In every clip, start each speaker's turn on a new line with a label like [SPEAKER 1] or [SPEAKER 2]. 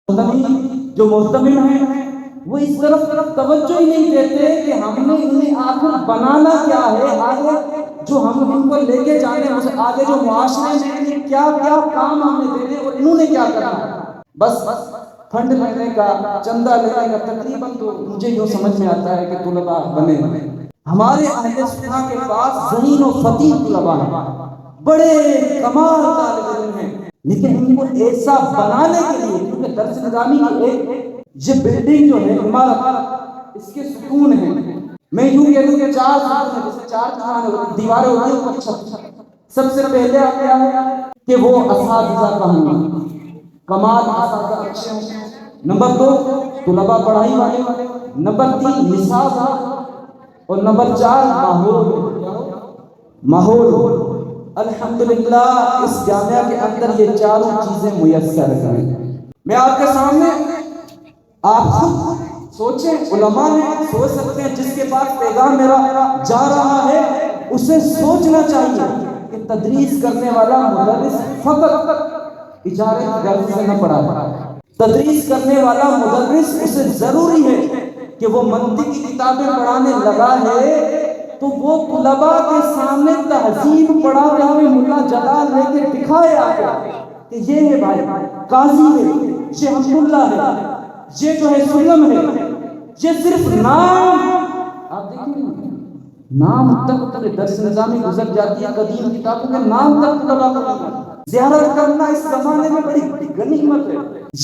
[SPEAKER 1] جو محتمل ہیں وہ اس طرف توجہ ہی نہیں دیتے کہ ہم نے انہیں آخر بنانا کیا ہے، آگے جو ہم ان کو لے کے جانے ہیں، آگے جو معاشرے میں کیا کیا کام ہمیں دینے اور انہوں نے کیا کرنا ہے۔ بس فنڈ لینے کا، چندہ لینے کا، تقریباً تو مجھے یوں سمجھ میں آتا ہے کہ طلباء بنے۔ ہمارے اہل سنہ کے پاس ذہین و فطین طلباء ہیں، بڑے کمال طالب علم ہیں، لیکن ان کو ایسا بنانے کے لیے، کیونکہ درس نظامی کی ایک یہ بلڈنگ جو ہے، عمارت، اس کے ستون ہیں، میں یوں کہہ دوں کہ چار ستون ہیں، جیسے چار دیواریں ہوتی ہیں اوپر چھت۔ سب سے پہلے آپ کیا ہے کہ وہ اساتذہ کا ہونا، کمال اساتذہ اچھے ہوں۔ نمبر 2 طلباء پڑھائی والے، نمبر 3 نصاب اور نمبر 4 ماحول۔ الحمدللہ اس جامعہ کے اندر یہ چاروں چیزیں میسر ہیں۔ میں آپ کے سامنے، آپ خود سوچیں، علماء نے سوچ سکتے ہیں، جس کے پاس پیغام میرا جا رہا ہے اسے سوچنا چاہیے کہ تدریس کرنے والا مدرس فقط اجارے کی غرض سے نہ پڑھا، تدریس کرنے والا مدرس اسے ضروری ہے کہ وہ منطق کی کتابیں پڑھانے لگا ہے تو وہ طلباء کے سامنے تہذیب پڑھاتے ہوئے ملا جلال لے کے دکھائے آگے کہ یہ ہے بھائی قاضی ہے، یہ حمد اللہ ہے، یہ جو ہے سلم ہے، یہ صرف نام، آپ دیکھیں نام تک درس نظامی گزر جاتی ہے، قدیم کتابوں کے نام تک طلباء کو نہیں۔ زیارت کرنا اس زمانے میں بڑی غنیمت ہے۔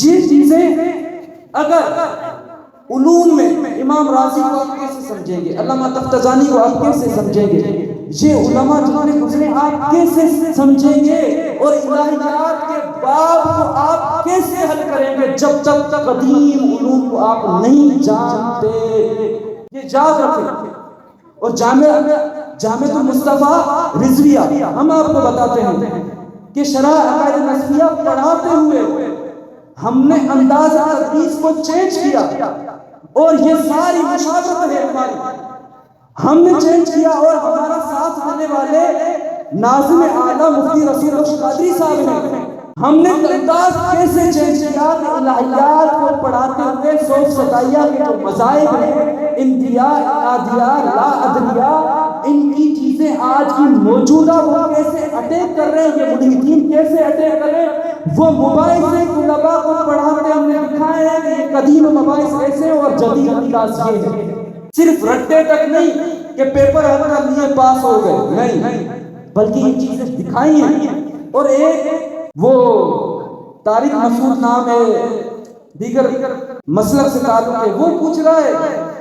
[SPEAKER 1] یہ چیزیں اگر علوم میں امام راضی کو آپ کیسے سمجھیں گے، علامہ تفتزانی کو آپ کیسے سمجھیں گے، یہ علماء جتنے گزرے آپ کیسے سمجھیں گے، اور الہیات کے باب کو آپ کیسے حل کریں گے جب تک قدیم علوم کو آپ نہیں جانتے۔ یہ یاد رکھیں۔ اور جامعہ المصطفیٰ رضویہ ہم آپ کو بتاتے ہیں کہ شرح عقائد نسبیہ پڑھاتے ہوئے ہم نے انداز تدریس کو چینج کیا، اور یہ ساری مشاورت ہے ہماری، ہم نے چینج کیا، اور ہمارا ساتھ دینے والے ناظم اعلیٰ مفتی رسول بخش قادری صاحب ہیں۔ ہم نے انداز کیسے چینج کیا کہ الہیات کو پڑھاتے ہوئے صوف ستائیہ کے جو مذاہب ہیں، اندیا، ادیا، لا ادریا، ان کی چیزیں آج کی موجودہ وہ کیسے اٹیک کر رہے ہیں، یہ ملحدین کیسے اٹیک کر رہے ہیں، وہ مباحث طلباء کو پڑھاتے ہم نے دکھائے ہیں کہ یہ قدیم مباحث ایسے اور جدید انداز یہ ہے۔ صرف رٹے تک نہیں کہ پیپر حل کر لیے پاس ہو گئے، نہیں، بلکہ یہ چیزیں دکھائی ہیں۔ اور ایک وہ طارق مسعود نام ہے، دیگر مسلک سے تعلق ہے، وہ پوچھ رہا ہے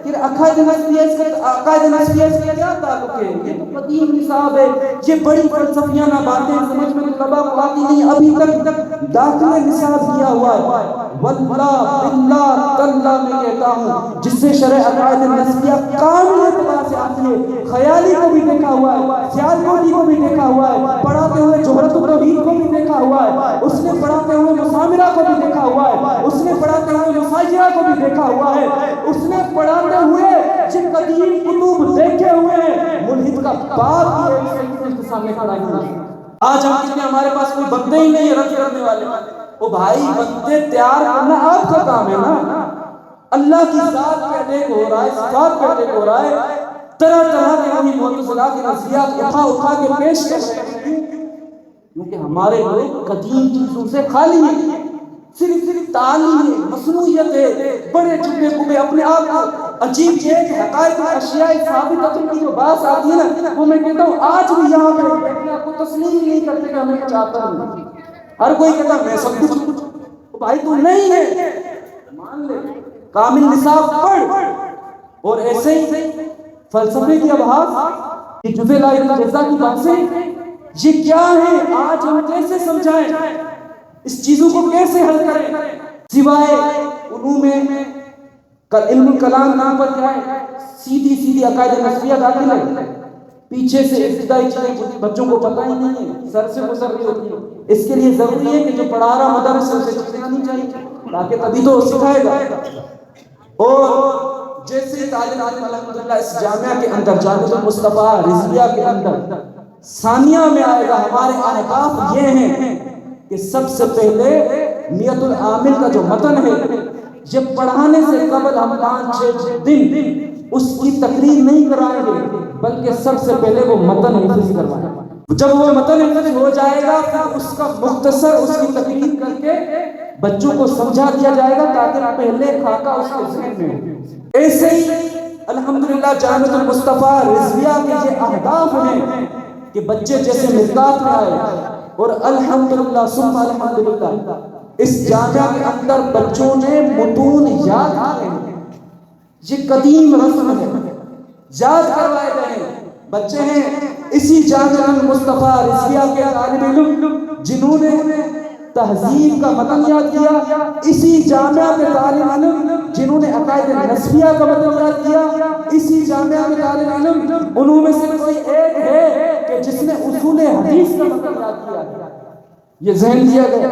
[SPEAKER 1] کہ عقائد نسبیہ سے کیا تعلق ہے، یہ تو قدیم نصاب ہے، یہ بڑی فلسفیانہ باتیں سمجھ میں طلباء کو آتی نہیں، ابھی تک داخل نصاب کیا ہوا ہے۔ واللہ باللہ تاللہ میں کہتا ہوں، جس سے شرح عقائد نسبیہ کامل اعتبار سے آتی ہے، خیالی کو بھی دیکھا ہوا ہے، سیالکوٹی کو بھی دیکھا ہوا ہے، پڑھاتے ہوئے جوہرۃ التوحید کو بھی دیکھا ہوا ہے، اس نے پڑھاتے ہوئے مسامرہ کو بھی دیکھا ہوا ہے، اس نے پڑھاتے ہوئے مساجرہ کو بھی دیکھا ہوا ہے، اس نے پڑھاتے ہوئے جن قدیم کتب دیکھے ہوئے ہیں، ملحد کا باپ بھی اس کے سامنے کھڑا ہے۔ آج ہم کہتے ہیں ہمارے پاس کوئی بندے ہی نہیں رد کرنے والے، او بھائی بندے تیار کرنا آپ کا کام ہے نا۔ اللہ کی ذات پہ اٹیک ہو رہا ہے، صفات پہ اٹیک ہو رہا ہے، طرح طرح کے وہی معتزلہ کے نظریات اٹھا کے پیش کر رہے ہیں، کیونکہ ہمارے لوگ قدیم چیزوں سے خالی ہیں، صرف تعلیم ہے، مصنوعیت ہے، بڑے چکے کبے اپنے آپ کو عجیب چیز حقائق اشیاء ثابتۃ کی جو بات آتی ہے نا، وہ میں کہتا ہوں آج بھی یہاں پہ اپنے آپ کو تسلیم نہیں کرتے کہ ہمیں کچھ آتا نہیں۔ ہر کوئی کہتا میں سب کچھ، بھائی تو نہیں ہے، مان لے، کامل نصاب پڑھ۔ اور ایسے ہی فلسفے کی ابحاث، یہ جزء لا الجزا کی باتیں، یہ کیا ہے، آج ہم کیسے سمجھائیں، اس چیزوں کو کیسے حل کریں، سوائے علوم علم کلام نام پر کیا ہے، سیدھی عقائد نسبیہ داخل ہے، پیچھے سے ابتدائی چیزیں بچوں کو پتہ ہی نہیں ہے، سر سے گزر رہی ہوتی ہے۔ اس کے لیے ضروری ہے کہ جو پڑھا رہا مدرس سے اسے چیزیں آنی چاہیے، تاکہ تبھی تو سکھائے گا۔ اور جیسے طالب علم الحمدللہ اس جامعہ کے اندر، جامعہ المصطفیٰ رضویہ کے اندر ثانیہ میں آئے گا، ہمارے اہداف یہ ہیں کہ سب سے پہلے نیت العامل کا جو متن ہے یہ پڑھانے سے قبل ہم 5-6 دن اس کی تقریر نہیں کرائیں گے، بلکہ سب سے پہلے وہ متن حفظ کروائیں گے۔ جب وہ متن حفظ ہو جائے گا پھر اس کا مختصر اس کی تقریر کر کے بچوں کو سمجھا دیا جائے گا تاکہ پہلے خاکہ اس کے ذہن میں ہو۔ ایسے ہی الحمدللہ جامعۃ المصطفیٰ رضویہ کے یہ اہداف ہیں کہ بچے جیسے مرکات میں آئے، اور الحمدللہ ثم الحمدللہ اس جامعہ کے اندر بچوں نے متون یاد کیے ہیں۔ یہ قدیم رسم ہے، یاد کروائے گئے ہیں۔ بچے ہیں اسی جامعہ المصطفیٰ رضویہ کے طالب علم جنہوں نے تہذیب کا متن یاد کیا، اسی جامعہ کے طالب علم جنہوں نے عقائد نسبیہ کا متن یاد کیا، اسی جامعہ کے طالب علم انہوں میں سے کوئی ایک ہے کہ جس نے اصول حدیث کا متن یاد کیا۔ یہ ذہن دیا گیا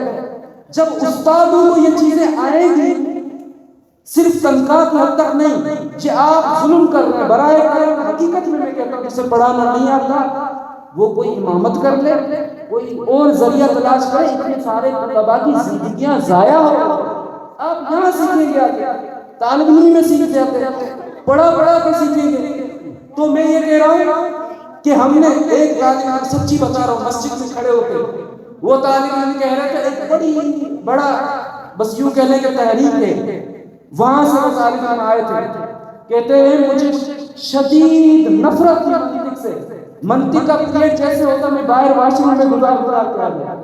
[SPEAKER 1] جب استادوں کو یہ چیزیں آئیں گی، صرف تنخواہ کی حد تک نہیں کہ آپ ظلم کر رہے ہیں، برائے کرم حقیقت میں میں کہتا ہوں جسے پڑھانا نہیں آتا وہ کوئی امامت کر لے، کوئی اور ذریعہ تلاش کرے، اتنے سارے طلباء کی زندگیاں ضائع ہو۔ آپ یہاں سیکھیں گے، آگے طالب علم میں سیکھ جاتے ہیں، پڑھا کے سیکھیں گے۔ تو میں یہ کہہ رہا ہوں کہ ہم نے ایک طالب علم، سچی بتا رہا ہوں، مسجد میں کھڑے ہو کے وہ طالب علم کہہ رہے تھے، ایک بڑا بس یوں کہنے کے تحریک ہے، وہاں سے وہ طالب علم آئے تھے، کہتے ہیں مجھے شدید نفرت تھی منطق سے، منطق کا پلیٹ جیسے ہوتا میں باہر واش روم میں گزار کے آ گیا،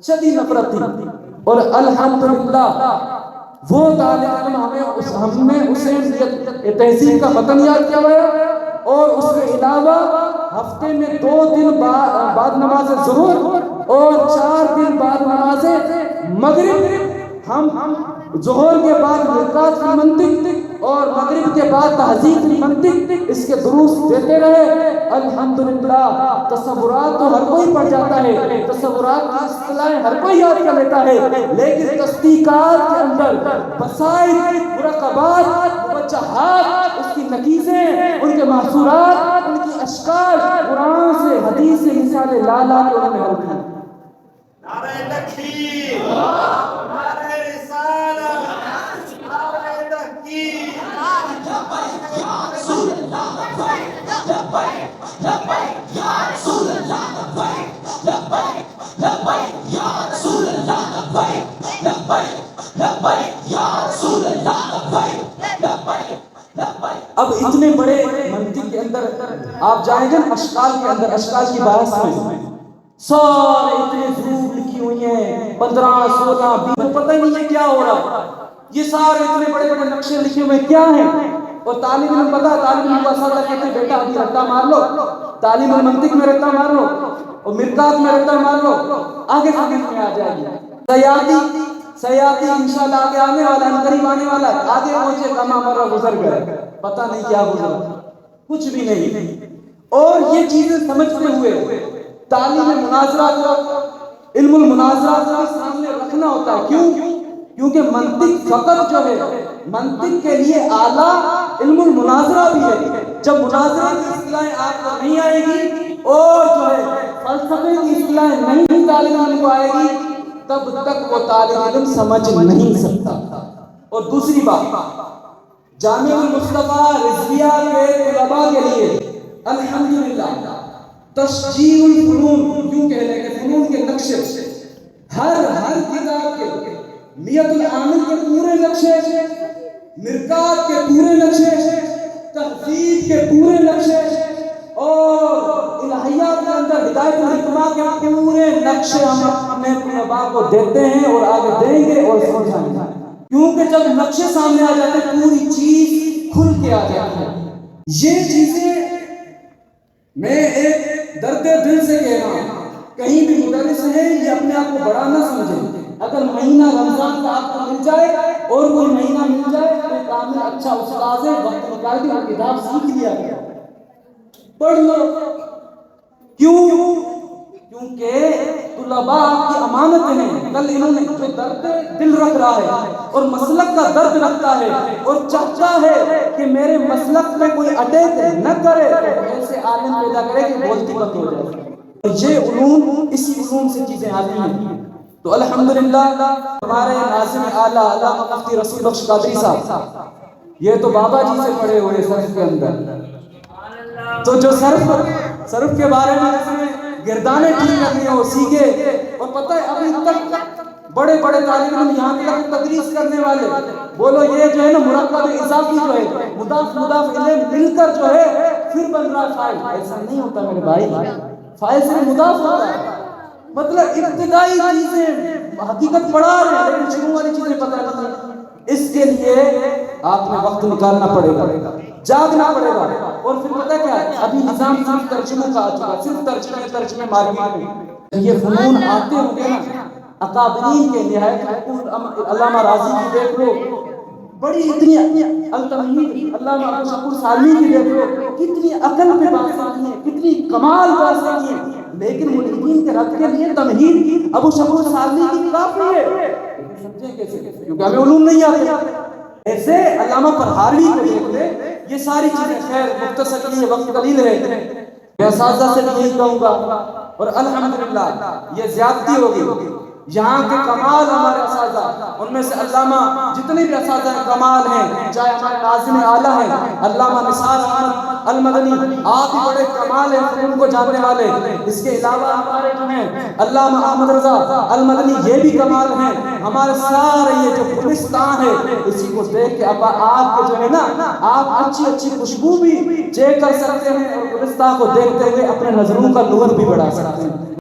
[SPEAKER 1] شدید نفرت تھی۔ اور الحمدللہ وہ طالب علم ہم نے اسے تہذیب کا متن یاد کیا، اور اس کے علاوہ ہفتے میں 2 دن بعد نماز ظہر اور 4 دن بعد نماز مغرب ہم ظہر کے بعد مرکات کی منطق اور مغرب کے بعد تہذیب کی منطق اس کے دروس دیتے رہے۔ الحمدللہ تصورات تو ہر کوئی پڑھ جاتا ہے، تصورات کی اصطلاحیں ہر کوئی یاد کر لیتا ہے، لیکن تصدیقات کے اندر بصائر، مراقبات، موجہات، اس کی نقیضیں، ان کے محصورات، ان کی اشکال قرآن سے حدیث سے مثالیں لا کے انہوں نے حل کی۔
[SPEAKER 2] نعرہ تکبیر، نعرہ رسالت، نعرہ تحقیق۔
[SPEAKER 1] اب اتنے بڑے منطق کے اندر آپ جائیں گے اشکال کے اندر، اشکال کی بحث میں سارے اتنے ضروب لکھی ہوئی ہیں، 15 16 20، پتہ ہی نہیں ہے کیا ہو رہا، یہ سارے اتنے بڑے بڑے نقشے لکھے ہوئے کیا ہیں؟ اور طالب علم پتا، طالب علم کو اساتذہ کہتے ہیں بیٹا ابھی رٹا مار لو، تعلیم المنطق میں رٹا مار لو اور مرکات میں رٹا مار لو، آگے حدیث میں آ جائے گی۔ سیاتی انشاءاللہ آگے آنے والا ہے، قریب آنے والا ہے، آگے پہنچے کما مرہ گزر گئے، پتہ نہیں کیا گزرا، کچھ بھی نہیں۔ اور یہ چیزیں سمجھتے ہوئے تعلیم مناظرات، علم المناظرات کو سامنے رکھنا ہوتا ہے۔ کیونکہ منطق فقط جو ہے، منطق کے لیے اعلیٰ علم المناظرہ بھی ہے۔ جب مناظرہ کی اصطلاحیں آپ کو نہیں آئے گی اور جو ہے فلسفے کی اصطلاحیں نہیں طالب علم کو آئے گی، تب تک وہ طالب علم سمجھ نہیں سکتا۔ اور دوسری بات، جامعہ المصطفیٰ رضویہ کے طلباء کے لیے الحمدللہ تشجیع الفنون، یوں کہہ لیں کہ فنون کے نقشے، ہر کتاب کے نیت العامل کے پورے نقشے، مرکات کے پورے نقشے، تہذیب کے پورے نقشے اور الہیات کے اندر ہدایت الحکمہ کے پورے نقشے ہم اپنے طلباء کو دیتے ہیں اور آگے دیں گے اور سمجھائیں گے۔ کیونکہ جب نقشے سامنے آ جاتے ہیں پوری چیز کھل کے آ جاتی ہے۔ یہ چیزیں میں ایک درد دل سے کہہ رہا ہوں، کہیں بھی مدرس ہیں یہ اپنے آپ کو بڑا نہ سمجھیں۔ اگر مہینہ رمضان کا آپ کو مل جائے اور کوئی مہینہ مل جائے تو کامل اچھا استاد ہے، وقت نکال کے وہ کتاب سیکھ لیا گیا، پڑھ لو۔ کیونکہ طلباء آپ کی امانت ہیں، کل انہوں نے جو درد دل رکھ رہا ہے اور مسلک کا درد رکھتا ہے اور چاہتا ہے کہ میرے مسلک میں کوئی اٹیک نہ کرے، تو ایسے عالم پیدا کرے کہ بولتی بند ہو جائے۔ یہ علوم، اسی علوم سے چیزیں آتی ہیں۔ تو الحمدللہ ہمارے ناظم اعلیٰ علامہ مفتی رسول بخش قادری صاحب یہ تو بابا جی سے پڑھے ہوئے صرف کے اندر، تو جو صرف کے بارے میں جس نے گردانے ٹھیک کرنی ہے وہ سیکھے. اور پتہ ہے ابھی تک بڑے بڑے طالب علم یہاں تک تدریس کرنے والے بولو یہ جو ہے نا مرکب اضافی جو ہے مضاف الیہ مل کر جو ہے پھر بن رہا فاعل. ایسا نہیں ہوتا میرے بھائی، فاعل صرف مضاف ہوتا ہے. مطلب ابتدائی چیزیں حقیقت پڑھا رہے ہیں لیکن شروع والی چیزیں پتہ نہیں. اس کے لیے آپ نے وقت نکالنا پڑے گا، جاگنا پڑے گا. اور پھر پتہ کیا ہے ابھی نظام صرف ترجموں کا آ چکا، صرف ترجمے مارکیٹ میں. یہ فنون آتے ہوں گے نا اکابرین کے نہایت علامہ راضی کی دیکھ لو، بڑی اتنی التمہید علامہ ابو شکور سالمی کی دیکھ لو، کتنی عقل پہ باتیں کی ہیں، کتنی کمال باتیں کی ہیں. لیکن ملحدین کے رد کے لیے تمہید ابو شکور سالمی کی کافی ہے. سمجھیں کیسے؟ کیونکہ ہمیں علوم نہیں آتے. ایسے علامہ پرہاروی کو دیکھ لے. یہ ساری چیزیں خیر مختصر لیے وقت قلیل ہے، میں اساتذہ سے بھی یہی کہوں گا. اور الحمدللہ یہ زیادتی ہوگی. یہاں کے کمال ہمارے اساتذہ، ان میں سے علامہ جتنے بھی اساتذہ کمال ہیں، چاہے ہمارے ناظم اعلیٰ ہیں علامہ نثار احمد المدنی، آپ ہی بڑے کمال ہیں فنون کو جاننے والے. اس کے علاوہ ہمارے جو ہیں علامہ احمد رضا المدنی یہ بھی کمال ہیں. ہمارے سارے یہ جو گلستان ہے اسی کو دیکھ کے اب آپ کے جو ہے نا آپ اچھی اچھی خوشبو بھی چیک کر سکتے ہیں اور گلستان کو دیکھتے ہوئے اپنے نظروں کا نور بھی بڑھا سکتے ہیں.